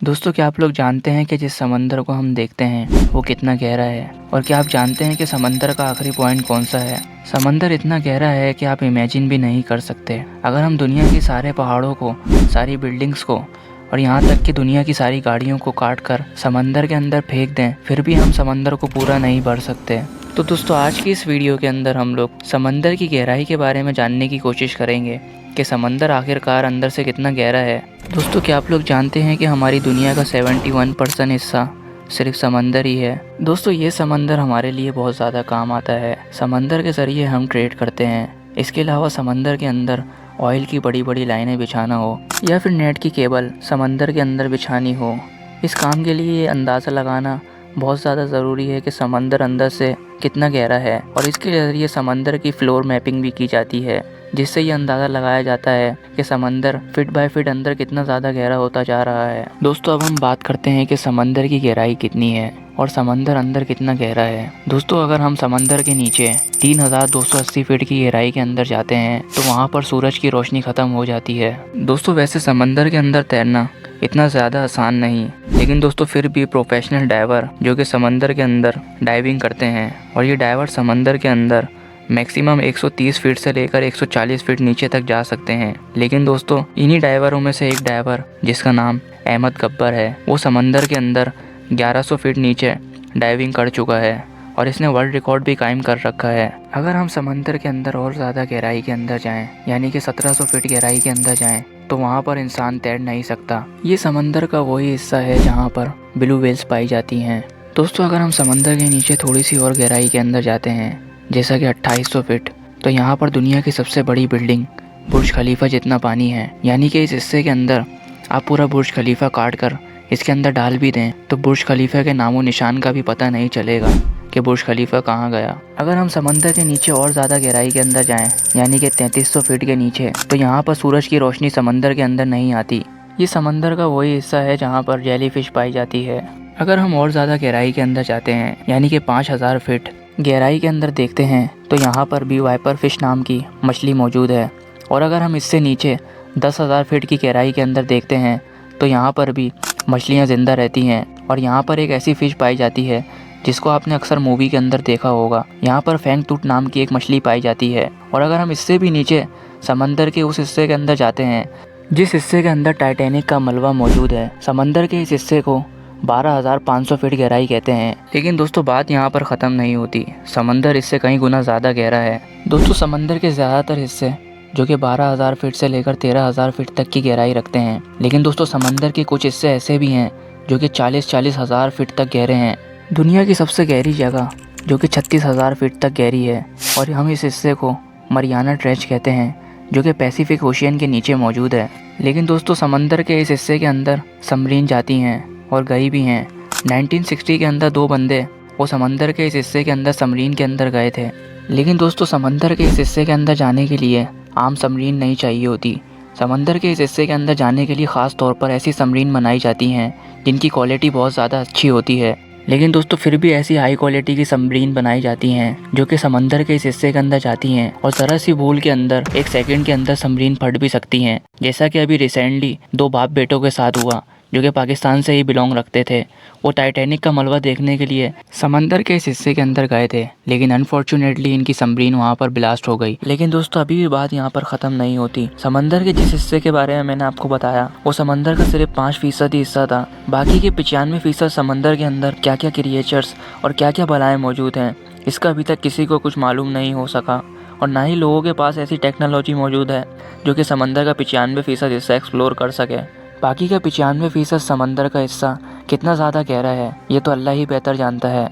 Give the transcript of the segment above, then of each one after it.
दोस्तों, क्या आप लोग जानते हैं कि जिस समंदर को हम देखते हैं वो कितना गहरा है? और क्या आप जानते हैं कि समंदर का आखिरी पॉइंट कौन सा है? समंदर इतना गहरा है कि आप इमेजिन भी नहीं कर सकते। अगर हम दुनिया के सारे पहाड़ों को, सारी बिल्डिंग्स को और यहाँ तक कि दुनिया की सारी गाड़ियों को काट कर समंदर के अंदर फेंक दें, फिर भी हम समंदर को पूरा नहीं भर सकते। तो दोस्तों, आज की इस वीडियो के अंदर हम लोग समंदर की गहराई के बारे में जानने की कोशिश करेंगे कि समंदर आखिरकार अंदर से कितना गहरा है। दोस्तों, क्या आप लोग जानते हैं कि हमारी दुनिया का 71% हिस्सा सिर्फ समंदर ही है। दोस्तों, ये समंदर हमारे लिए बहुत ज़्यादा काम आता है। समंदर के ज़रिए हम ट्रेड करते हैं। इसके अलावा समंदर के अंदर ऑयल की बड़ी बड़ी लाइनें बिछाना हो या फिर नेट की केबल समंदर के अंदर बिछानी हो, इस काम के लिए ये अंदाज़ा लगाना बहुत ज़्यादा ज़रूरी है कि समंदर अंदर से कितना गहरा है। और इसके ज़रिए समंदर की फ्लोर मैपिंग भी की जाती है, जिससे ये अंदाज़ा लगाया जाता है कि समंदर फीट बाय फीट अंदर कितना ज़्यादा गहरा होता जा रहा है। दोस्तों, अब हम बात करते हैं कि समंदर की गहराई कितनी है और समंदर अंदर कितना गहरा है। दोस्तों, अगर हम समंदर के नीचे 3280 फीट की गहराई के अंदर जाते हैं तो वहाँ पर सूरज की रोशनी ख़त्म हो जाती है। दोस्तों, वैसे समंदर के अंदर तैरना इतना ज़्यादा आसान नहीं, लेकिन दोस्तों फिर भी प्रोफेशनल डाइवर जो कि समंदर के अंदर डाइविंग करते हैं, और ये डाइवर समंदर के अंदर मैक्सिमम 130 फीट से लेकर 140 फीट नीचे तक जा सकते हैं। लेकिन दोस्तों, इन्हीं डाइवरों में से एक डाइवर जिसका नाम अहमद गब्बर है, वो समंदर के अंदर 1100 फीट नीचे डाइविंग कर चुका है और इसने वर्ल्ड रिकॉर्ड भी कायम कर रखा है। अगर हम समंदर के अंदर और ज़्यादा गहराई के अंदर जाएं, यानी कि 1700 फीट गहराई के अंदर जाएं, तो वहाँ पर इंसान तैर नहीं सकता। ये समंदर का वही हिस्सा है जहाँ पर ब्लू व्हेल्स पाई जाती हैं। दोस्तों, अगर हम समंदर के नीचे थोड़ी सी और गहराई के अंदर जाते हैं, जैसा कि 2800 फीट, तो यहाँ पर दुनिया की सबसे बड़ी बिल्डिंग बुर्ज खलीफा जितना पानी है। यानी कि इस हिस्से के अंदर आप पूरा बुर्ज खलीफा काट कर इसके अंदर डाल भी दें तो बुर्ज खलीफा के नामो निशान का भी पता नहीं चलेगा कि बुर्ज खलीफा कहाँ गया। अगर हम समंदर के नीचे और ज़्यादा गहराई के अंदर जाएं, यानी कि 3300 फीट के नीचे, तो यहाँ पर सूरज की रोशनी समंदर के अंदर नहीं आती। ये समंदर का वही हिस्सा है जहाँ पर जेलीफिश पाई जाती है। अगर हम और ज़्यादा गहराई के अंदर जाते हैं, यानी कि 5000 फीट गहराई के अंदर देखते हैं, तो यहाँ पर भी वाइपर फिश नाम की मछली मौजूद है। और अगर हम इससे नीचे 10,000 फीट की गहराई के अंदर देखते हैं, तो यहाँ पर भी मछलियाँ ज़िंदा रहती हैं। और यहाँ पर एक ऐसी फ़िश पाई जाती है जिसको आपने अक्सर मूवी के अंदर देखा होगा। यहाँ पर फेंगटूट नाम की एक मछली पाई जाती है। और अगर हम इससे भी नीचे समंदर के उस हिस्से के अंदर जाते हैं जिस हिस्से के अंदर टाइटैनिक का मलबा मौजूद है, समंदर के इस हिस्से को 12,500 फीट गहराई कहते हैं। लेकिन दोस्तों, बात यहाँ पर ख़त्म नहीं होती। समंदर इससे कई गुना ज़्यादा गहरा है। दोस्तों, समंदर के ज़्यादातर हिस्से जो कि 12,000 फीट से लेकर 13,000 फीट तक की गहराई रखते हैं। लेकिन दोस्तों, समंदर के कुछ हिस्से ऐसे भी हैं जो कि 40-40 हज़ार फीट तक गहरे हैं। दुनिया की सबसे गहरी जगह जो कि 36,000 फीट तक गहरी है, और हम इस हिस्से को मरियाना ट्रेंच कहते हैं, जो कि पैसिफिक ओशियन के नीचे मौजूद है। लेकिन दोस्तों, समंदर के इस हिस्से के अंदर सबमरीन जाती हैं और गई भी हैं। 1960 के अंदर 2 बंदे वो समंदर के इस हिस्से के अंदर सबमरीन के अंदर गए थे। लेकिन दोस्तों, समंदर के इस हिस्से के अंदर जाने के लिए आम सबमरीन नहीं चाहिए होती। समंदर के इस हिस्से के अंदर जाने के लिए ख़ास तौर पर ऐसी सबमरीन बनाई जाती हैं जिनकी क्वालिटी बहुत ज़्यादा अच्छी होती है। लेकिन दोस्तों, फिर भी ऐसी हाई क्वालिटी की सबमरीन बनाई जाती हैं जो कि समंदर के इस हिस्से के अंदर जाती हैं और ज़रा सी भूल के अंदर 1 सेकंड के अंदर सबमरीन फट भी सकती हैं। जैसा कि अभी रिसेंटली 2 बाप बेटों के साथ हुआ जो कि पाकिस्तान से ही बिलोंग रखते थे। वो टाइटैनिक का मलबा देखने के लिए समंदर के इस हिस्से के अंदर गए थे, लेकिन अनफॉर्चुनेटली इनकी सबमरीन वहाँ पर ब्लास्ट हो गई। लेकिन दोस्तों, अभी भी बात यहाँ पर ख़त्म नहीं होती। समंदर के जिस हिस्से के बारे में मैंने आपको बताया, वो समंदर का सिर्फ 5% ही हिस्सा था। बाकी के 95% समंदर के अंदर क्या क्या क्रिएचर्स और क्या क्या बलाएँ मौजूद हैं, इसका अभी तक किसी को कुछ मालूम नहीं हो सका। और ना ही लोगों के पास ऐसी टेक्नोलॉजी मौजूद है जो कि समंदर का 95% हिस्सा एक्सप्लोर कर सके। बाकी का 95% समंदर का हिस्सा कितना ज़्यादा गहरा है, ये तो अल्लाह ही बेहतर जानता है।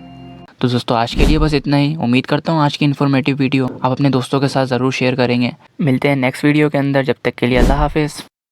तो दोस्तों, आज के लिए बस इतना ही। उम्मीद करता हूँ आज की इन्फॉर्मेटिव वीडियो आप अपने दोस्तों के साथ ज़रूर शेयर करेंगे। मिलते हैं नेक्स्ट वीडियो के अंदर। जब तक के लिए अल्लाह हाफिज़।